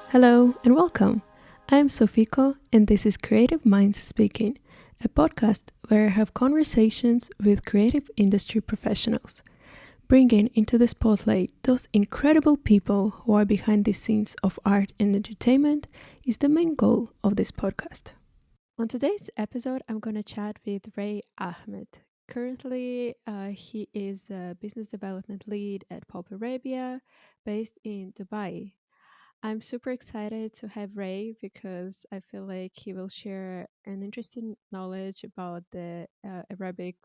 Hello and welcome. I'm Sofiko and this is Creative Minds Speaking, a podcast where I have conversations with creative industry professionals. Bringing into the spotlight those incredible people who are behind the scenes of art and entertainment is the main goal of this podcast. On today's episode, I'm going to chat with Ray Ahmed. Currently, he is a business development lead at PopArabia based in Dubai. I'm super excited to have Ray because I feel like he will share an interesting knowledge about the Arabic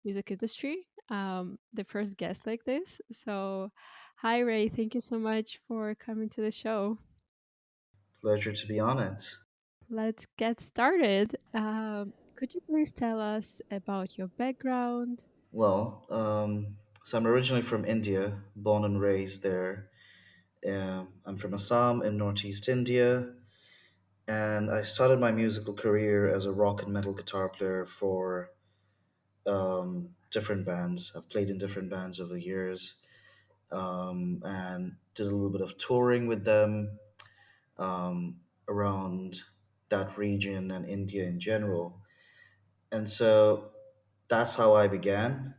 music industry. The first guest like this. So, hi, Ray. Thank you so much for coming to the show. Pleasure to be on it. Let's get started. Could you please tell us about your background? Well, so I'm originally from India, born and raised there. I'm from Assam in Northeast India, and I started my musical career as a rock and metal guitar player for different bands. I've played in different bands over the years, and did a little bit of touring with them um, around that region and India in general. And so that's how I began.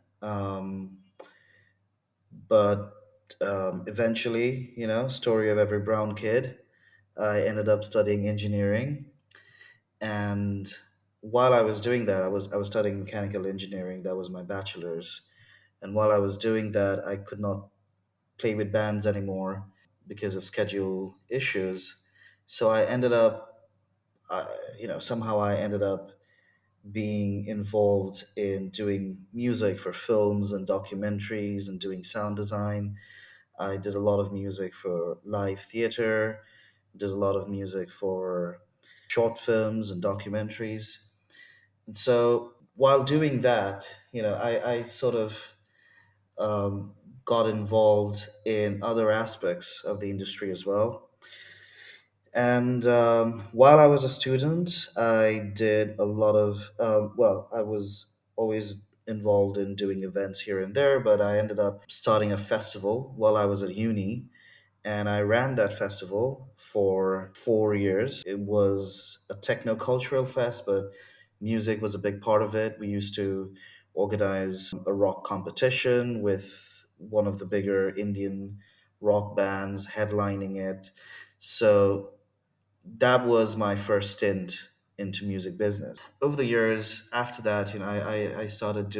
But eventually, story of every brown kid, I ended up studying engineering. And while I was doing that, I was studying mechanical engineering. That was my bachelor's. And while I was doing that, I could not play with bands anymore because of schedule issues. So I ended up, somehow I ended up being involved in doing music for films and documentaries and doing sound design. I did a lot of music for live theater, did a lot of music for short films and documentaries. And so while doing that, I sort of um, got involved in other aspects of the industry as well. And while I was a student, I did a lot of, I was always involved in doing events here and there, but I ended up starting a festival while I was at uni, and I ran that festival for 4 years. It was a techno cultural fest, but music was a big part of it. We used to organize a rock competition with one of the bigger Indian rock bands headlining it. So that was my first stint into music business. Over the years after that, I started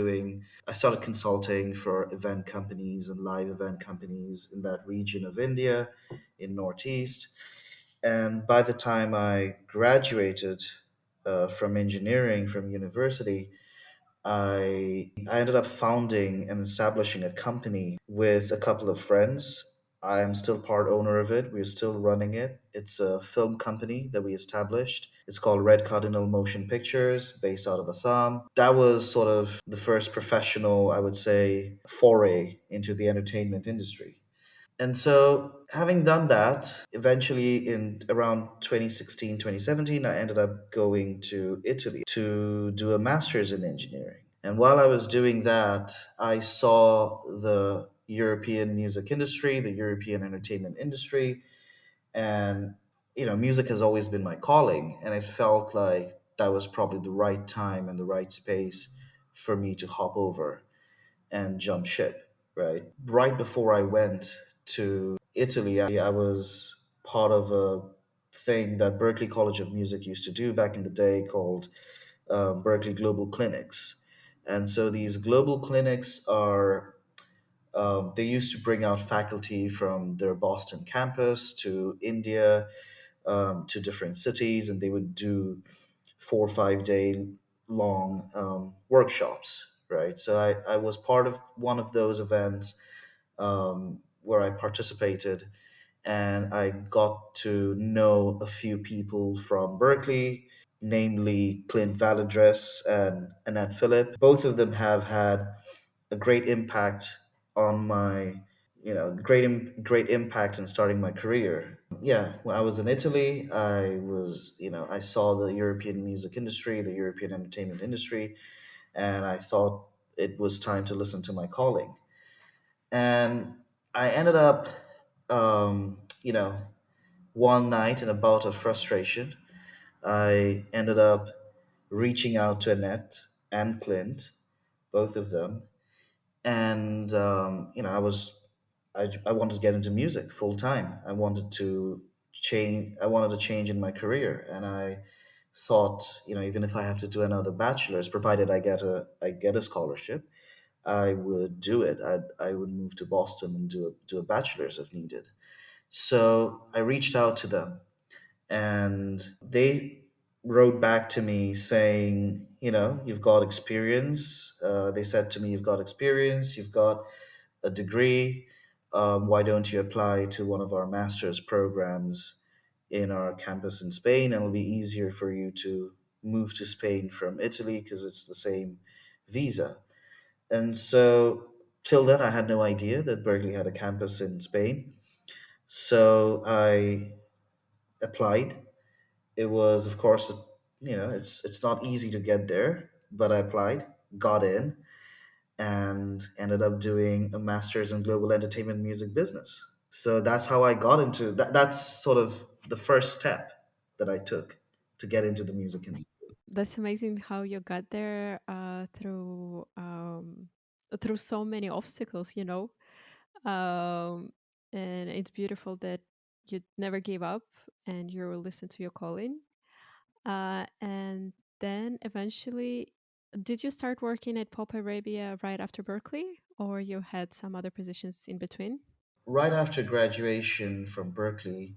consulting for event companies and live event companies in that region of India, in Northeast. And by the time I graduated from engineering from university, I ended up founding and establishing a company with a couple of friends. I am still part owner of it. We're still running it. It's a film company that we established. It's called Red Cardinal Motion Pictures, based out of Assam. That was sort of the first professional, I would say, foray into the entertainment industry. And so, having done that, eventually in around 2016, 2017, I ended up going to Italy to do a master's in engineering. And while I was doing that, I saw the European music industry, the European entertainment industry, and music has always been my calling, and it felt like that was probably the right time and the right space for me to hop over and jump ship, right? Right before I went to Italy, I was part of a thing that Berklee College of Music used to do back in the day called Berkeley Global Clinics. And so these global clinics they used to bring out faculty from their Boston campus to India, to different cities, and they would do 4 or 5 day long workshops, right? So I was part of one of those events where I participated, and I got to know a few people from Berkeley, namely Clint Valadres and Annette Phillip. Both of them have had a great impact on my, great impact in starting my career. Yeah, when I was in Italy, I saw the European music industry, the European entertainment industry, and I thought it was time to listen to my calling. And I ended up, um, you know, one night, in a bout of frustration, I ended up reaching out to Annette and Clint, both of them, and I wanted to get into music full time. I wanted to change. I wanted to change in my career, and I thought, even if I have to do another bachelor's, provided I get a scholarship, I would do it. I would move to Boston and do a bachelor's if needed. So I reached out to them, and they wrote back to me saying, you've got experience. They said to me, you've got experience, you've got a degree. Why don't you apply to one of our master's programs in our campus in Spain? And it'll be easier for you to move to Spain from Italy because it's the same visa. And so, till then, I had no idea that Berkeley had a campus in Spain. So I applied. It was, of course, it's not easy to get there, but I applied, got in, and ended up doing a master's in global entertainment music business. So that's how I got into that. That's sort of the first step that I took to get into the music industry. That's amazing how you got there through so many obstacles, and it's beautiful that you never gave up and you listened to your calling. And then eventually, did you start working at PopArabia right after Berkeley, or you had some other positions in between? Right after graduation from Berkeley,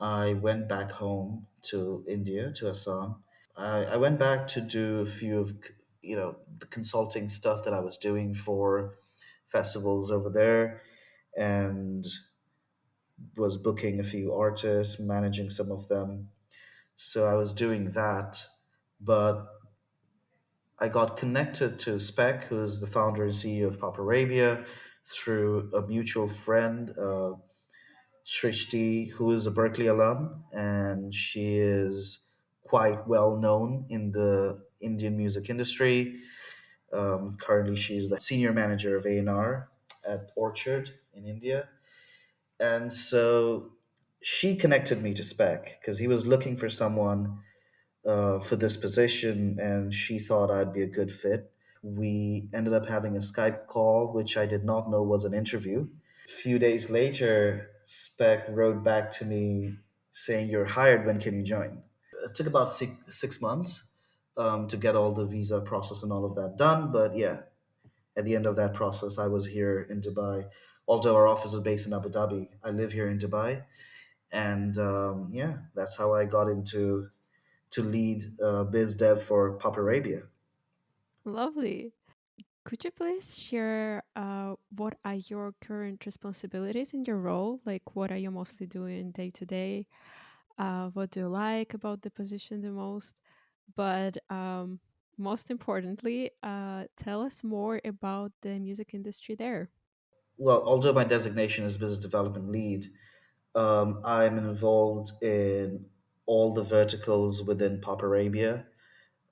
I went back home to India, to Assam. I went back to do a few of the consulting stuff that I was doing for festivals over there, and was booking a few artists, managing some of them. So I was doing that, but I got connected to Spec, who is the founder and CEO of PopArabia, through a mutual friend, Shrishti, who is a Berkeley alum, and she is quite well known in the Indian music industry. Currently, she's the senior manager of A&R at Orchard in India. And so she connected me to Spec because he was looking for someone for this position, and she thought I'd be a good fit. We ended up having a Skype call, which I did not know was an interview. A few days later, Spec wrote back to me saying, "You're hired. When can you join?" It took about 6 months to get all the visa process and all of that done. But yeah, at the end of that process, I was here in Dubai. Although our office is based in Abu Dhabi, I live here in Dubai. And yeah, that's how I got into to lead biz dev for PopArabia. Lovely. Could you please share what are your current responsibilities in your role? Like, what are you mostly doing day to day? What do you like about the position the most? But most importantly, tell us more about the music industry there. Well, although my designation is business development lead, I'm involved in all the verticals within PopArabia.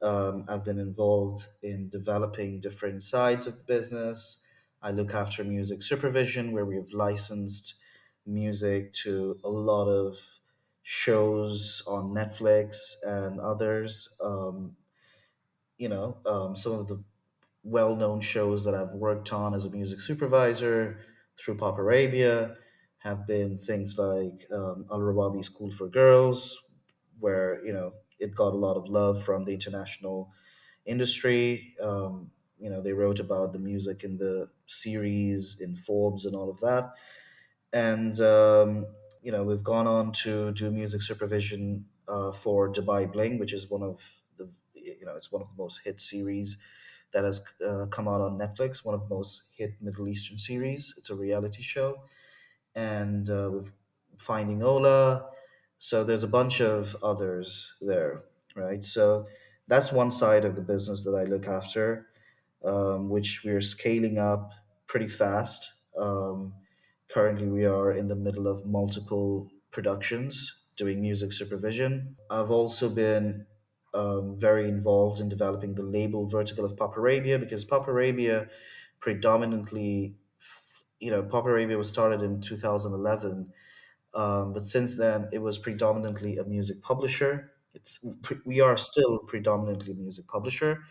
I've been involved in developing different sides of the business. I look after music supervision, where we have licensed music to a lot of shows on Netflix and others. Some of the well-known shows that I've worked on as a music supervisor through Pop Arabia have been things like Al Rawabi School for Girls, where it got a lot of love from the international industry. They wrote about the music in the series in Forbes and all of that, and we've gone on to do music supervision for Dubai Bling, which is one of the it's one of the most hit series that has come out on Netflix, one of the most hit Middle Eastern series. It's a reality show, and with Finding Ola. So there's a bunch of others there, right? So that's one side of the business that I look after, which we're scaling up pretty fast. Currently, we are in the middle of multiple productions doing music supervision. I've also been very involved in developing the label vertical of Pop Arabia because Pop Arabia predominantly, Pop Arabia was started in 2011, But since then, it was predominantly a music publisher. We are still predominantly a music publisher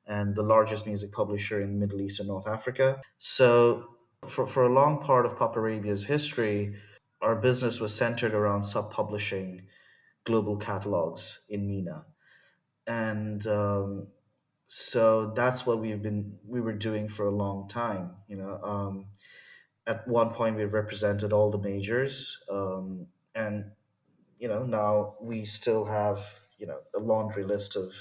and the largest music publisher in Middle East and North Africa. So, for a long part of PopArabia's history, our business was centered around sub publishing global catalogs in MENA. And so that's what we were doing for a long time. At one point, we represented all the majors. And now we still have a laundry list of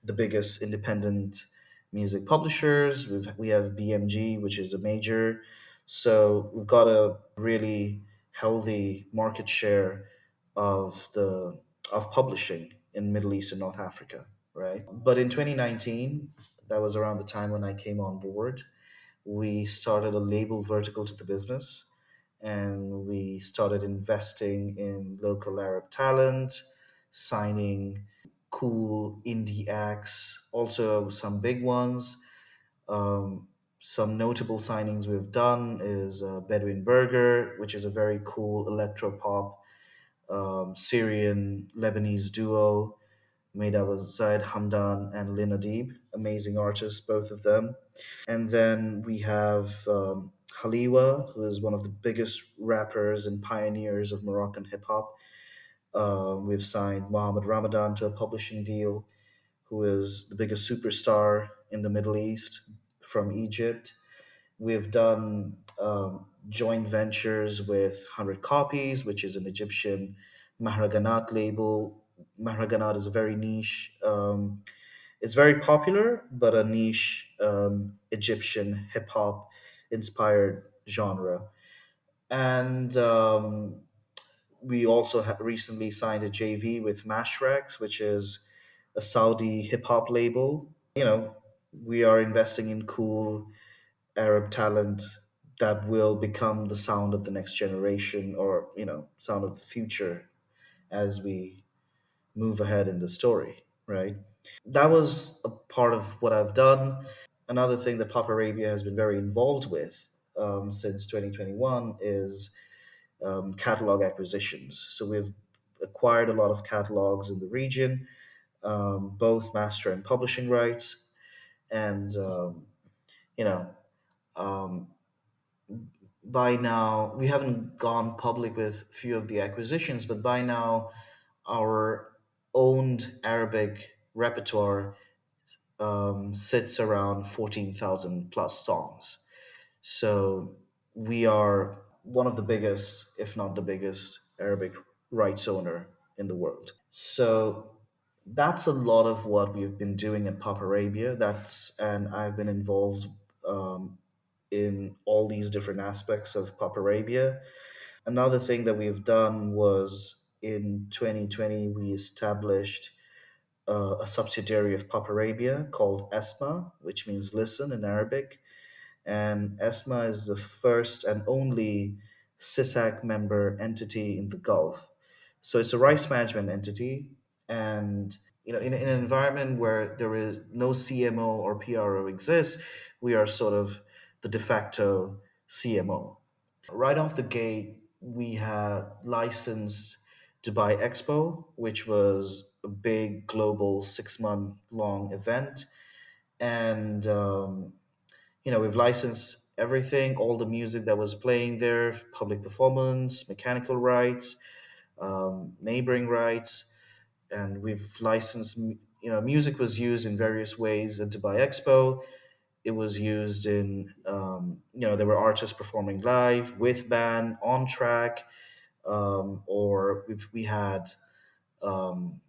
the biggest independent music publishers. We have BMG, which is a major. So we've got a really healthy market share of the of publishing in Middle East and North Africa, right? But in 2019, that was around the time when I came on board, we started a label vertical to the business, and we started investing in local Arab talent, signing cool indie acts, also some big ones. Um, some notable signings we've done is Bedouin Burger, which is a very cool electro pop Syrian Lebanese duo made up of Zaid Hamdan and Lin Adib, amazing artists, both of them. And then we have Haliwa, who is one of the biggest rappers and pioneers of Moroccan hip hop. We've signed Mohammed Ramadan to a publishing deal, who is the biggest superstar in the Middle East from Egypt. We've done joint ventures with 100 Copies, which is an Egyptian Mahraganat label. Mahraganat is a very niche, it's very popular, but a niche Egyptian hip hop inspired genre. And we also recently signed a JV with Mashrex, which is a Saudi hip hop label. We are investing in cool Arab talent that will become the sound of the next generation, or sound of the future as we move ahead in the story, right? That was a part of what I've done. Another thing that Pop Arabia has been very involved with since 2021 is catalog acquisitions. So we've acquired a lot of catalogs in the region, both master and publishing rights. And, you know, um, by now, we haven't gone public with a few of the acquisitions, but by now, our owned Arabic repertoire sits around 14,000 plus songs. So we are one of the biggest, if not the biggest, Arabic rights owner in the world. So that's a lot of what we've been doing at Pop Arabia. And I've been involved um, in all these different aspects of Pop Arabia. Another thing that we've done was in 2020, we established a subsidiary of Pop Arabia called ESMA, which means listen in Arabic. And ESMA is the first and only CISAC member entity in the Gulf. So it's a rights management entity. And in an environment where there is no CMO or PRO exists, we are sort of the de facto CMO. Right off the gate, we had licensed Dubai Expo, which was a big global 6 month long event. And, we've licensed everything, all the music that was playing there, public performance, mechanical rights, neighboring rights. And we've licensed, music was used in various ways at Dubai Expo. It was used in, there were artists performing live with band on track, or we had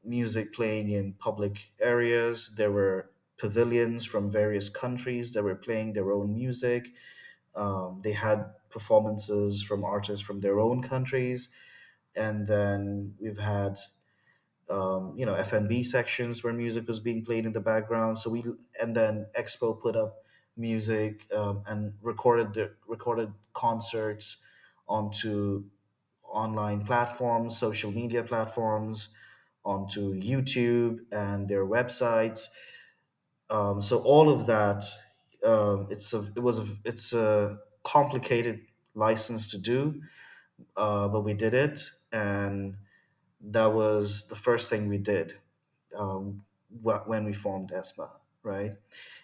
music playing in public areas. There were pavilions from various countries that were playing their own music. They had performances from artists from their own countries. And then we've had F&B sections where music was being played in the background. And then Expo put up music and recorded concerts onto online platforms, social media platforms, onto YouTube and their websites. So all of that, it's a complicated license to do, but we did it, and that was the first thing we did when we formed ESMA, right?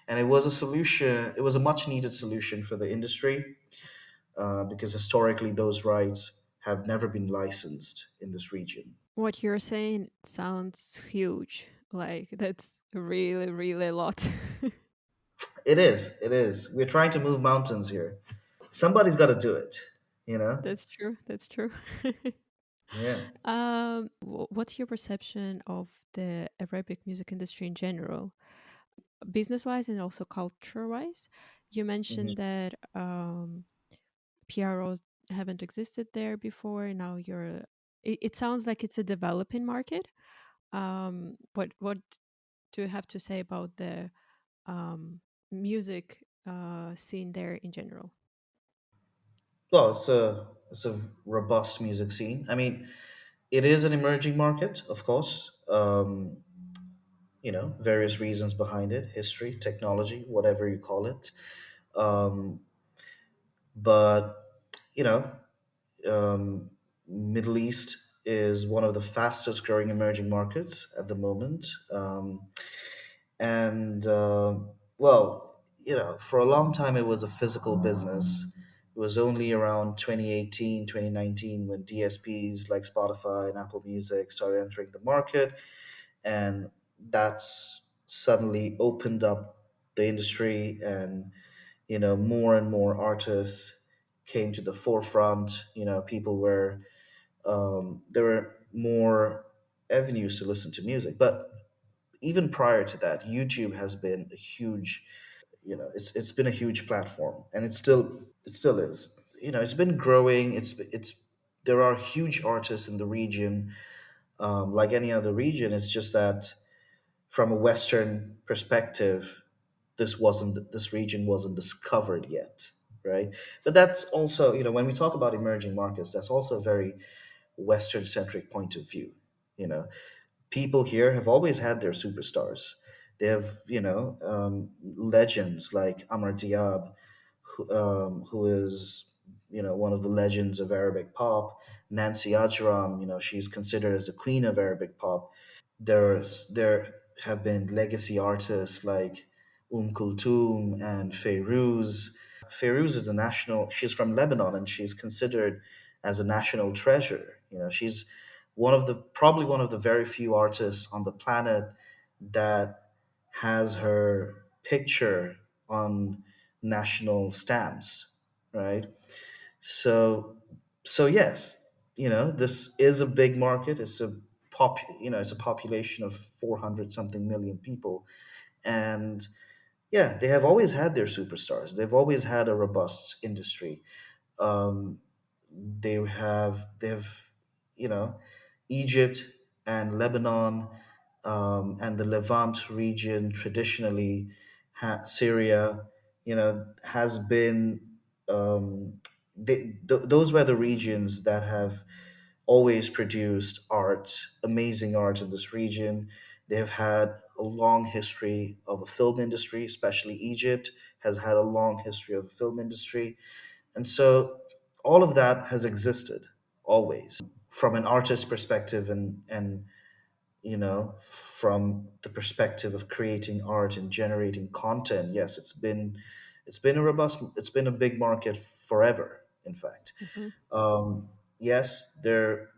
And it was a solution. It was a much needed solution for the industry because historically those rights have never been licensed in this region. What you're saying sounds huge. Like, that's really, really a lot. It is. It is. We're trying to move mountains here. Somebody's got to do it. You know. That's true. That's true. Yeah. What's your perception of the Arabic music industry in general, business wise and also culture wise? You mentioned hmm that PROs haven't existed there before. Now it sounds like it's a developing market. What do you have to say about the music scene there in general? Well, it's a robust music scene. I mean, it is an emerging market, of course. Various reasons behind it: history, technology, whatever you call it. Um, but you know, um, Middle East is one of the fastest growing emerging markets at the moment. And well, for a long time it was a physical business. It was only around 2018, 2019 when DSPs like Spotify and Apple Music started entering the market, and that's suddenly opened up the industry, and more and more artists came to the forefront. People were there were more avenues to listen to music, but even prior to that, YouTube has been a huge, it's been a huge platform, and it still is. It's been growing. It's There are huge artists in the region, like any other region. It's just that from a Western perspective, this region wasn't discovered yet, right? But that's also, when we talk about emerging markets, that's also a very Western centric point of view. You know, People here have always had their superstars. They have, legends like Amr Diab, who is, one of the legends of Arabic pop. Nancy Ajram, she's considered as the queen of Arabic pop. There have been legacy artists like Kulthum and Feiruz. Feiruz is a national. She's from Lebanon, and she's considered as a national treasure. She's probably one of the very few artists on the planet that has her picture on national stamps, right? So, so yes, this is a big market. It's a population of 400 something million people, and yeah, they have always had their superstars. They've always had a robust industry. Um, they have you know Egypt and Lebanon, and the Levant region traditionally, Syria, has been, those were the regions that have always produced art, amazing art in this region. They have had a long history of a film industry. Especially Egypt has had a long history of a film industry, and so all of that has existed always. From an artist perspective, and from the perspective of creating art and generating content, yes, it's been a big market forever, in fact. Hmm. Yes, there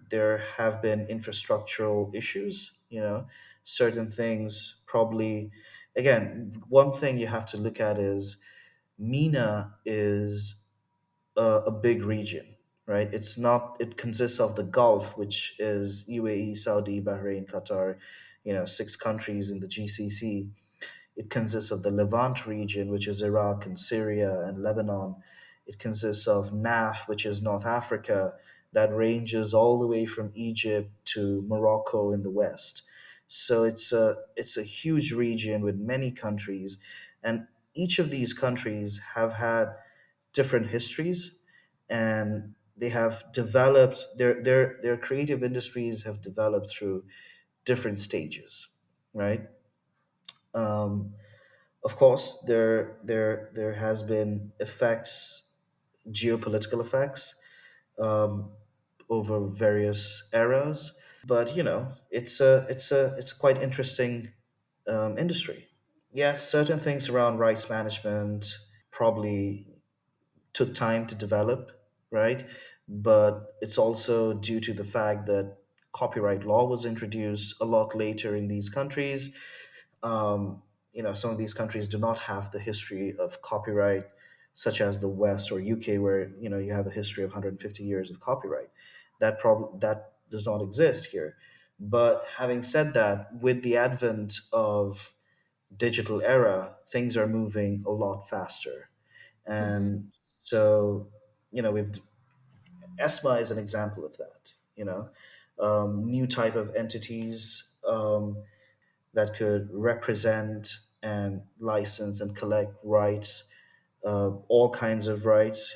have been infrastructural issues. Certain things probably. Again, one thing you have to look at is MENA is a big region, right? It's not. It consists of the Gulf, which is UAE, Saudi, Bahrain, Qatar. Six countries in the GCC. It consists of the Levant region, which is Iraq and Syria and Lebanon. It consists of NAF, which is North Africa, that ranges all the way from Egypt to Morocco in the west. So it's a huge region with many countries, and each of these countries have had different histories, and they have developed their creative industries have developed through different stages, right? Um, of course, there has been effects, geopolitical effects. over various eras. But it's a quite interesting industry. Yes, certain things around rights management probably took time to develop, right? But it's also due to the fact that copyright law was introduced a lot later in these countries. um, some of these countries do not have the history of copyright, such as the West or UK, where you have a history of 150 years of copyright. That does not exist here. But having said that, with the advent of digital era, things are moving a lot faster, Mm-hmm. and so we've ESMA is an example of that. New type of entities. That could represent and license and collect rights, all kinds of rights.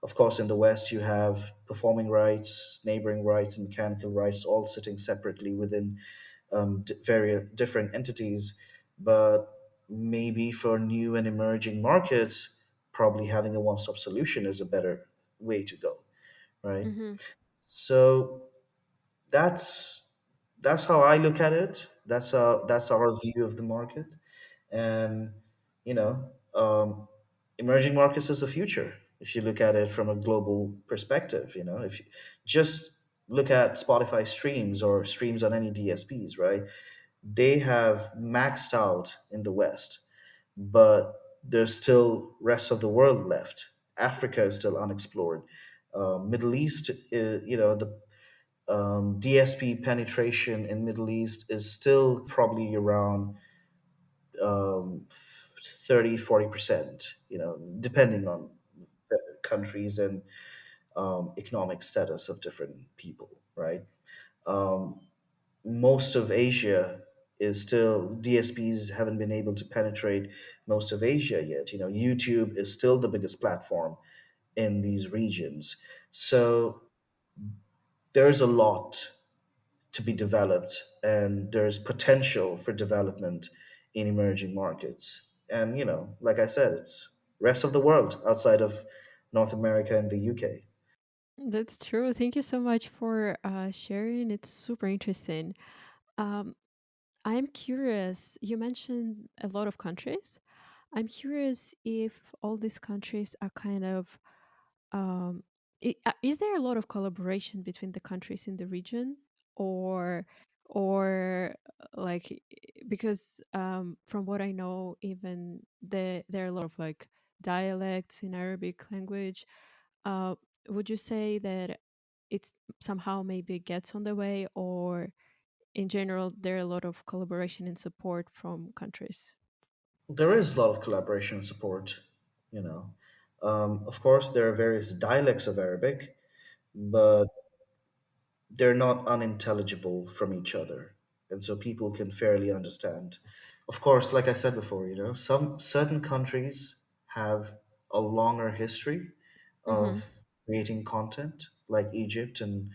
Of course, in the West, you have performing rights, neighboring rights, and mechanical rights, all sitting separately within various different entities. But maybe for new and emerging markets, probably having a one-stop solution is a better way to go, right? Mm-hmm. So that's that's how I look at it. That's our view of the market, and you know, emerging markets is the future. If you look at it from a global perspective, if you just look at Spotify streams or streams on any DSPs, right? They have maxed out in the West, but there's still rest of the world left. Africa is still unexplored. Middle East, the DSP penetration in Middle East is still probably around um, 30-40%, depending on the countries and economic status of different people, right? Um, Most of Asia is still, DSPs haven't been able to penetrate most of Asia yet. YouTube is still the biggest platform in these regions. So there's a lot to be developed, and there's potential for development in emerging markets. And like I said, it's rest of the world outside of North America and the UK. That's true. Thank you so much for sharing. It's super interesting. Um, I'm curious. You mentioned a lot of countries. I'm curious if all these countries are kind of is there a lot of collaboration between the countries in the region, or like because from what I know, even there are a lot of like dialects in Arabic language. uh, would you say that it's somehow maybe gets on the way, or in general there are a lot of collaboration and support from countries? There is a lot of collaboration and support, you know. Of course, there are various dialects of Arabic, but they're not unintelligible from each other. And so people can fairly understand. Of course, like I said before, some certain countries have a longer history Mm-hmm. of creating content, like Egypt and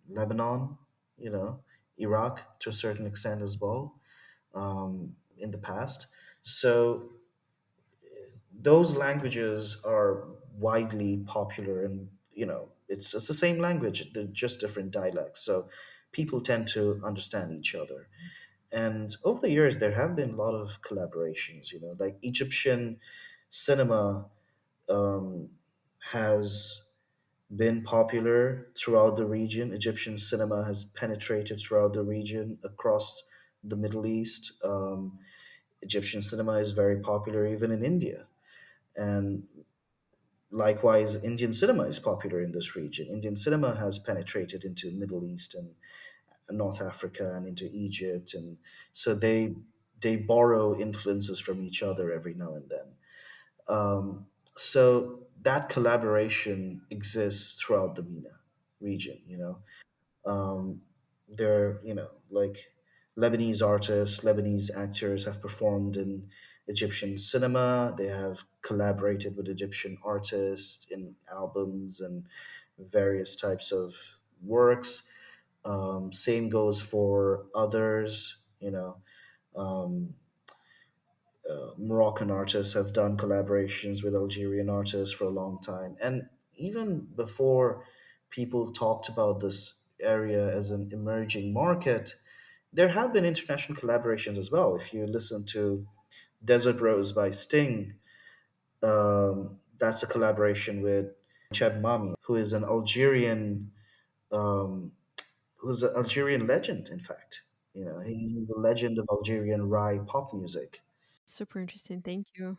Lebanon, you know, Iraq to a certain extent as well, in the past. So those languages are widely popular, and it's the same language, they're just different dialects. So people tend to understand each other. And over the years, there have been a lot of collaborations, like Egyptian cinema um, has been popular throughout the region. Egyptian cinema has penetrated throughout the region across the Middle East. Egyptian cinema is very popular even in India. And likewise, Indian cinema is popular in this region. Indian cinema has penetrated into Middle East and North Africa and into Egypt, and so they borrow influences from each other every now and then. So that collaboration exists throughout the MENA region. Um, there, like Lebanese artists, Lebanese actors have performed in Egyptian cinema. They have collaborated with Egyptian artists in albums and various types of works. Same goes for others. Um, Moroccan artists have done collaborations with Algerian artists for a long time, and even before people talked about this area as an emerging market, there have been international collaborations as well. If you listen to Desert Rose by Sting, that's a collaboration with Cheb Mami, who is an um, who's an Algerian legend, in fact. You know, he's the legend of Algerian Rai pop music. Super interesting. Thank you.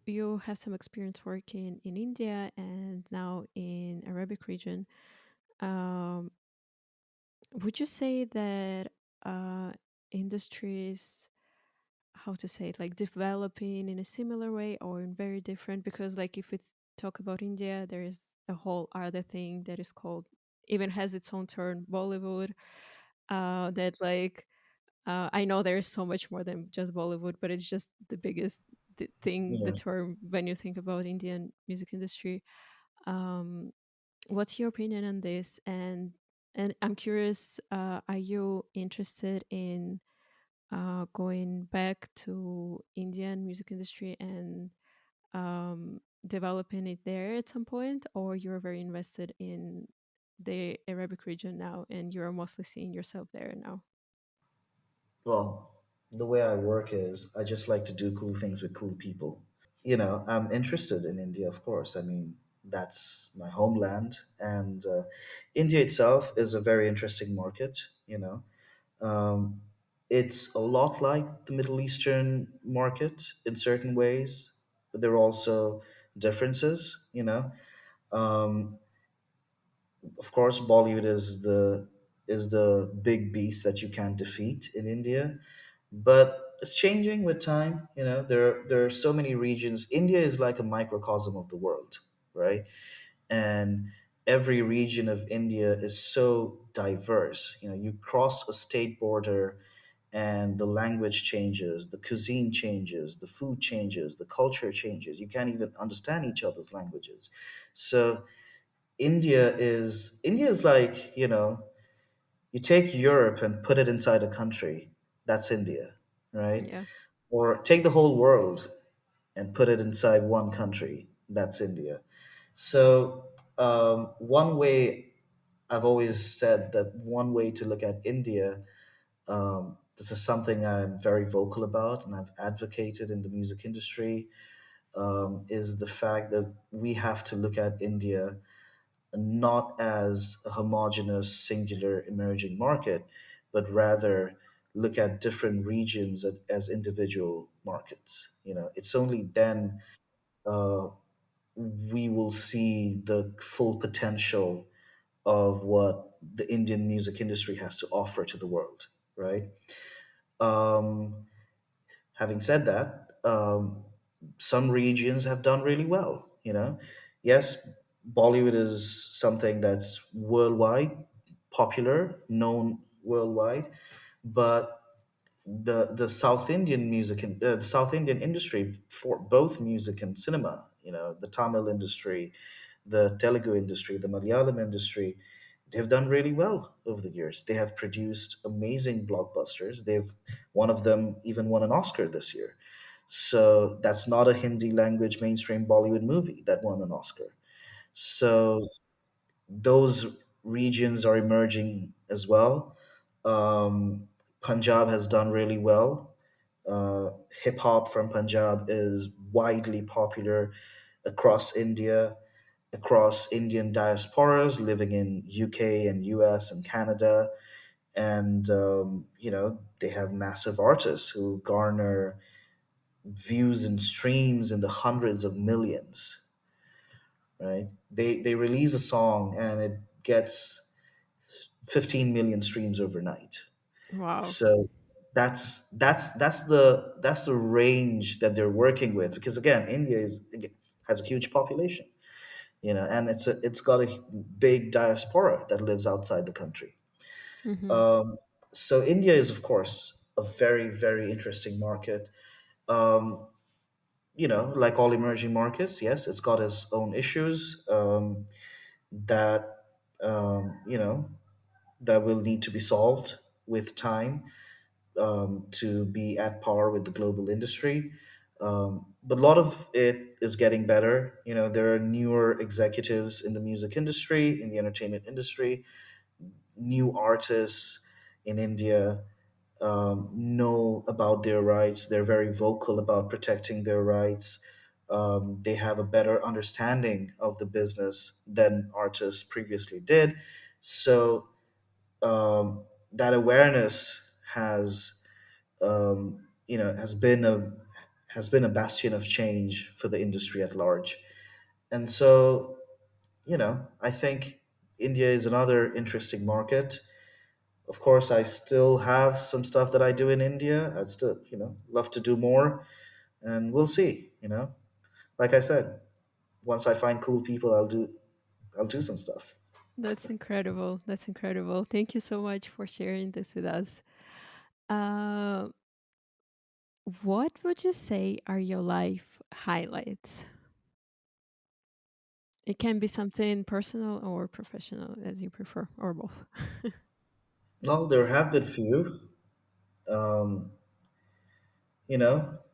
You have some experience working in India and now in Arabic region. Um, would you say that industries, how to say it, like developing in a similar way or in very different? Because like if we talk about India, there is a whole other thing that is called, even has its own term, Bollywood. That like I know there is so much more than just Bollywood, but it's just the biggest thing, the Yeah. term when you think about Indian music industry. Um, what's your opinion on this? And I'm curious, are you interested in going back to Indian music industry and developing it there at some point, or you're very invested in the Arabic region now and you're mostly seeing yourself there now? Well, the way I work is I just like to do cool things with cool people. You know, I'm interested in India, of course. I mean, that's my homeland, and India itself is a very interesting market. You know, um, it's a lot like the Middle Eastern market in certain ways, but there are also differences. You know, um, of course, Bollywood is the big beast that you can't defeat in India, but it's changing with time. You know, there are so many regions. India is like a microcosm of the world, right? And every region of India is so diverse. You know, you cross a state border and the language changes, the cuisine changes, the food changes, the culture changes. You can't even understand each other's languages. So India is like, you know, you take Europe and put it inside a country. That's India, right? Yeah. Or take the whole world and put it inside one country. That's India. So, one way I've always said that one way to look at India, this is something I'm very vocal about and I've advocated in the music industry, is the fact that we have to look at India not as a homogeneous, singular emerging market, but rather look at different regions as individual markets. You know, it's only then uh, we will see the full potential of what the Indian music industry has to offer to the world, right? Um, Having said that, some regions have done really well. You know, yes, Bollywood is something that's worldwide popular, known worldwide, but the South Indian music and the South Indian industry for both music and cinema, you know, the Tamil industry, the Telugu industry, the Malayalam industry, they've done really well over the years. They have produced amazing blockbusters. One of them even won an Oscar this year. So that's not a Hindi language mainstream Bollywood movie that won an Oscar. So those regions are emerging as well. Punjab has done really well. Hip hop from Punjab is widely popular across India, across Indian diasporas living in UK and US and Canada. And, you know, they have massive artists who garner views and streams in the hundreds of millions, right? They release a song and it gets 15 million streams overnight. Wow. So that's the range that they're working with because again, India has a huge population, you know, and it's got a big diaspora that lives outside the country. Hmm. Um, so India is of course a very interesting market. Um, you know, like all emerging markets, yes, it's got its own issues that you know that will need to be solved with time to be at par with the global industry. but a lot of it is getting better. You know, there are newer executives in the music industry, in the entertainment industry, new artists in India know about their rights. They're very vocal about protecting their rights. They have a better understanding of the business than artists previously did. So that awareness has, has been a bastion of change for the industry at large. And so, I think India is another interesting market. Of course, I still have some stuff that I do in India. I'd still, love to do more, and we'll see. Like I said, once I find cool people, I'll do some stuff. That's incredible. That's incredible. Thank you so much for sharing this with us. Uh, what would you say are your life highlights? It can be something personal or professional, as you prefer, or both. Well, there have been few. Um,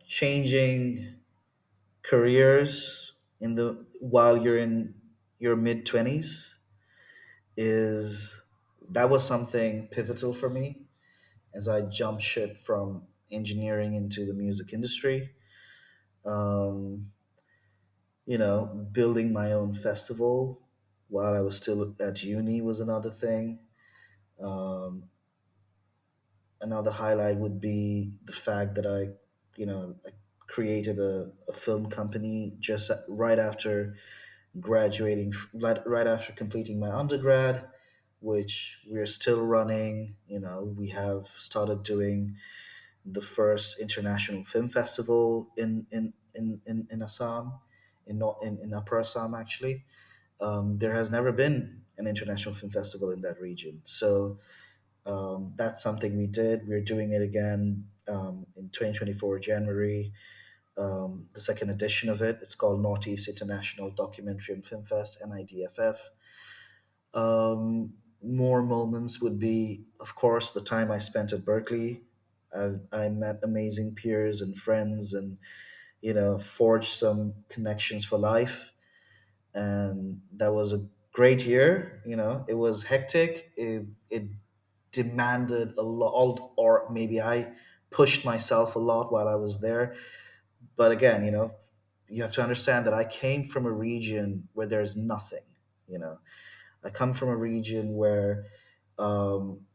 changing careers in the while you're in your mid 20s is that was something pivotal for me as I jumped ship from engineering into the music industry. Um, building my own festival while I was still at uni was another thing. Um, Another highlight would be the fact that I created a film company just right after graduating, right after completing my undergrad, which we're still running. We have started doing the first international film festival in Assam, in Upper Assam actually. There has never been an international film festival in that region, so that's something we did. We're doing it again in 2024 January, the second edition of it. It's called Northeast International Documentary and Film Fest, NIDFF. More moments would be, of course, the time I spent at Berkeley. I met amazing peers and friends, and forged some connections for life. And that was a great year. It was hectic. It demanded a lot, or maybe I pushed myself a lot while I was there. But again, you have to understand that I came from a region where there's nothing. You know, I come from a region where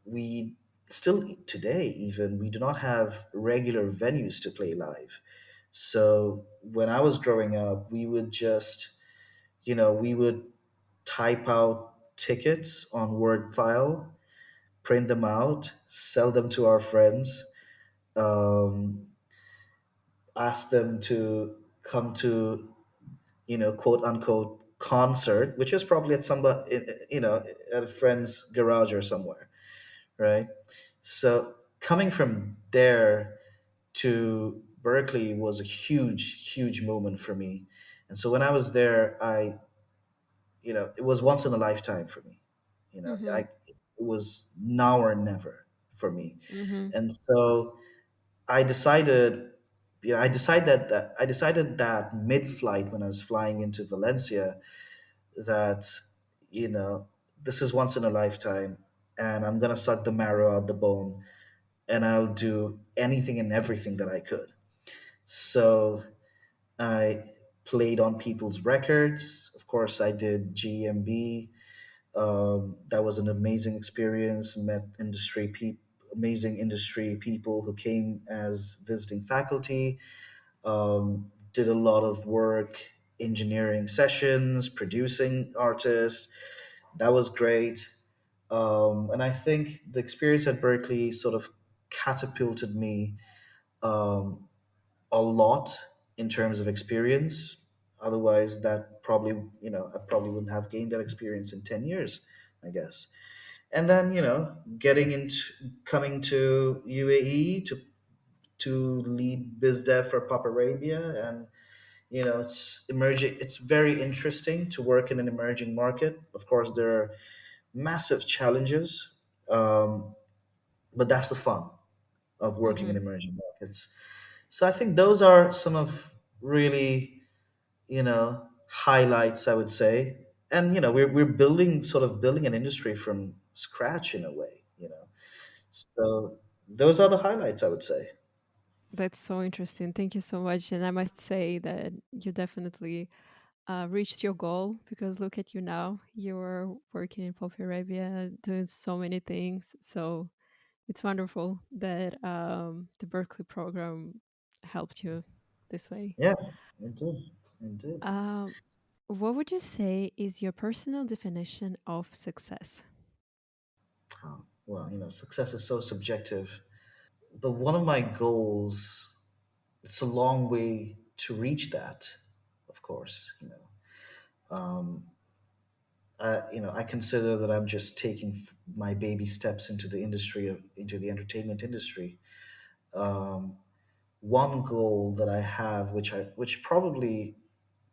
we still today even we do not have regular venues to play live. So when I was growing up, we would type out tickets on Word file, print them out, sell them to our friends, um, ask them to come to, quote unquote concert, which is probably at at a friend's garage or somewhere, right? So coming from there to Berkeley was a huge, huge moment for me. And so when I was there, it was once in a lifetime for me. Mm-hmm. It was now or never for me. Mm-hmm. And so I decided, I decided that mid-flight when I was flying into Valencia that, you know, this is once in a lifetime, and I'm gonna suck the marrow out the bone, and I'll do anything and everything that I could. So I played on people's records. Of course, I did GMB. That was an amazing experience. Met amazing industry people who came as visiting faculty. Did a lot of work, engineering sessions, producing artists. That was great. And I think the experience at Berkeley sort of catapulted me um, a lot in terms of experience. Otherwise, I probably wouldn't have gained that experience in 10 years, I guess. And then, coming to UAE to lead BizDev for PopArabia, and it's emerging. It's very interesting to work in an emerging market. Of course, there are massive challenges, um, but that's the fun of working Mm-hmm. in emerging markets. So I think those are some of really, highlights, I would say. And we're building sort of building an industry from scratch in a way. So those are the highlights, I would say. That's so interesting. Thank you so much. And I must say that you definitely reached your goal, because look at you now. You're working in Pop Arabia, doing so many things. So it's wonderful that the Berkeley program helped you this way. Yeah, indeed, indeed. Um, what would you say is your personal definition of success? Well, success is so subjective. But one of my goals, it's a long way to reach that, of course. I consider that I'm just taking my baby steps into into the entertainment industry. Um, One goal that I have, which probably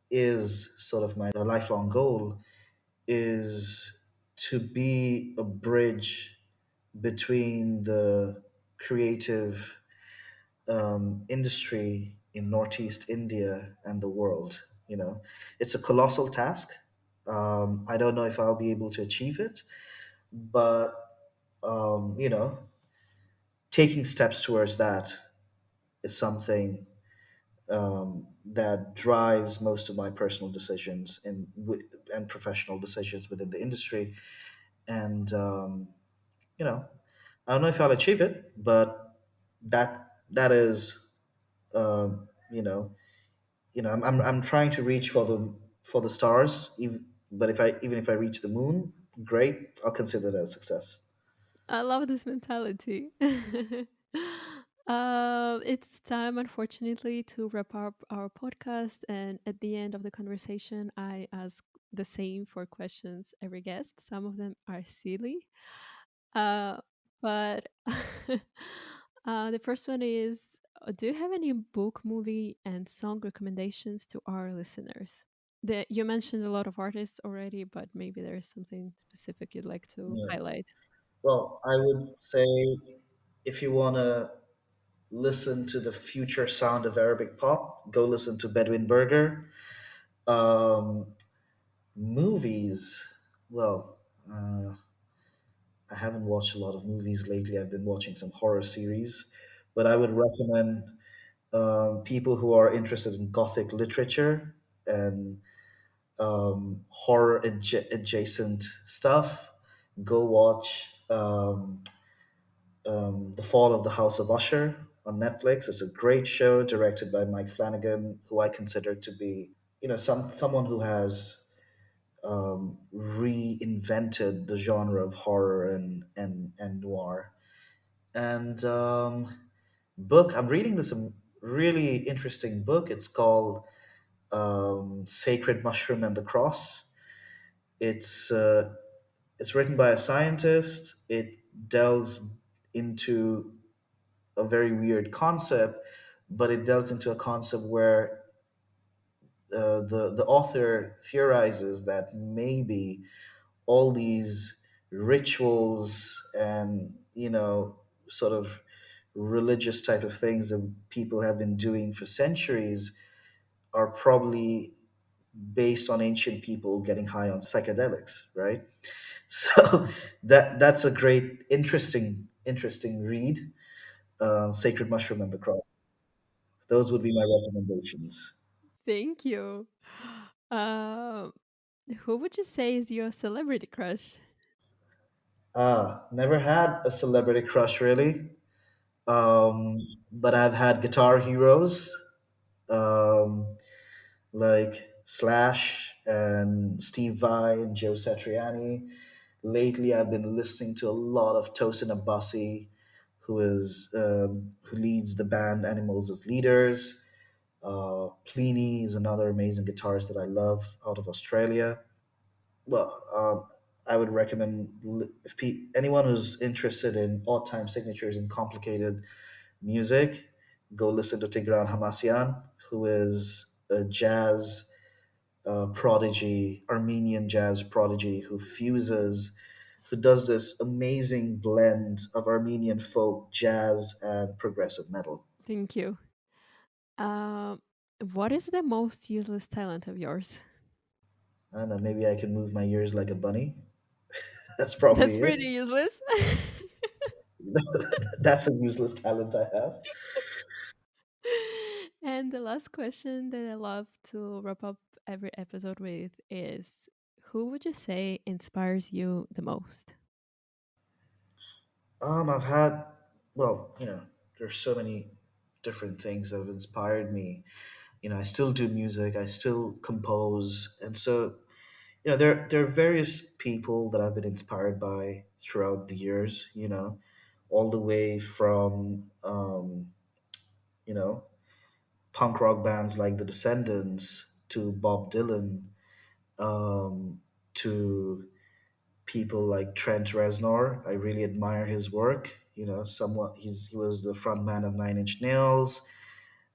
is sort of my lifelong goal, is to be a bridge between the creative industry in Northeast India and the world. It's a colossal task. I don't know if I'll be able to achieve it, but um, you know, taking steps towards that is something that drives most of my personal decisions and professional decisions within the industry. And you know, I don't know if I'll achieve it, but that is um, you know I'm trying to reach for the stars. But even if I reach the moon, great. I'll consider that a success. I love this mentality. It's time, unfortunately, to wrap up our podcast. And at the end of the conversation, I ask the same four questions every guest. Some of them are silly, uh, but the first one is, do you have any book, movie, and song recommendations to our listeners? You mentioned a lot of artists already, but maybe there is something specific you'd like to Yeah. highlight. Well, I would say if you want to listen to the future sound of Arabic pop, go listen to Bedouin Burger. Um, Movies, well, I haven't watched a lot of movies lately. I've been watching some horror series, but I would recommend people who are interested in Gothic literature and horror adjacent stuff, go watch The Fall of the House of Usher on Netflix. It's a great show directed by Mike Flanagan, who I consider to be, someone who has reinvented the genre of horror and noir. And book, I'm reading this really interesting book. It's called Sacred Mushroom and the Cross. It's uh, it's written by a scientist. It delves into a very weird concept, but it delves into a concept where the author theorizes that maybe all these rituals and sort of religious type of things that people have been doing for centuries are probably based on ancient people getting high on psychedelics, right? So that's a great, interesting read. Sacred Mushroom and the Cross. Those would be my recommendations. Thank you. Um, who would you say is your celebrity crush? Never had a celebrity crush really, um, but I've had guitar heroes um, like Slash and Steve Vai and Joe Satriani. Lately, I've been listening to a lot of Tosin Abasi, who leads the band Animals as Leaders. Pliny is another amazing guitarist that I love out of Australia. Well, I would recommend if anyone who's interested in odd time signatures and complicated music, go listen to Tigran Hamasyan, who is a jazz prodigy, Armenian jazz prodigy, who does this amazing blend of Armenian folk, jazz, and progressive metal. Thank you. Um, What is the most useless talent of yours? I don't know, maybe I can move my ears like a bunny. That's That's probably pretty it. useless. That's a useless talent I have. And the last question that I love to wrap up every episode with is, who would you say inspires you the most? I've had, well, there's so many different things that have inspired me. I still do music, I still compose, and so there are various people that I've been inspired by throughout the years. All the way from you know punk rock bands like the Descendants to Bob Dylan, um, to people like Trent Reznor. I really admire his work. Somewhat he was the frontman of Nine Inch Nails.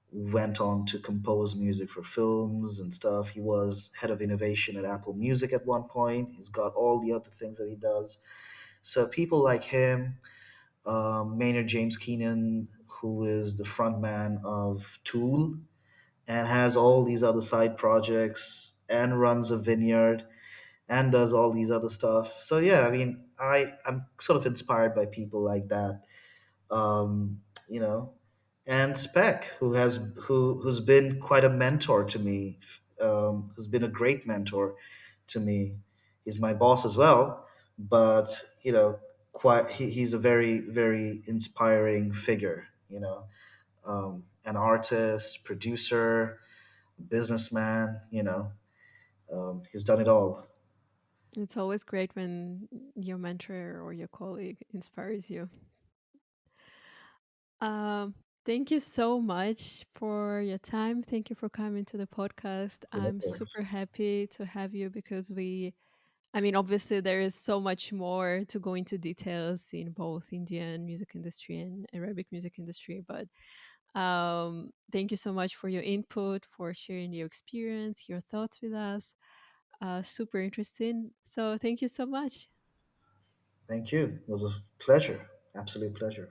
Went on to compose music for films and stuff. He was head of innovation at Apple Music at one point. He's got all the other things that he does. So people like him, Maynard James Keenan, who is the frontman of Tool and has all these other side projects and runs a vineyard and does all these other stuff. So yeah, I mean, I'm sort of inspired by people like that. Um, you know, and Spec, who's been quite a mentor to me, who's been a great mentor to me. He's my boss as well, but he's a very very inspiring figure. An artist, producer, businessman. He's done it all. It's always great when your mentor or your colleague inspires you. Um, Thank you so much for your time. Thank you for coming to the podcast. I'm Pleasure. super happy to have you because I mean, obviously, there is so much more to go into details in both Indian music industry and Arabic music industry. But thank you so much for your input, for sharing your experience, your thoughts with us. Super interesting. So, thank you so much. Thank you. It was a pleasure. Absolute pleasure.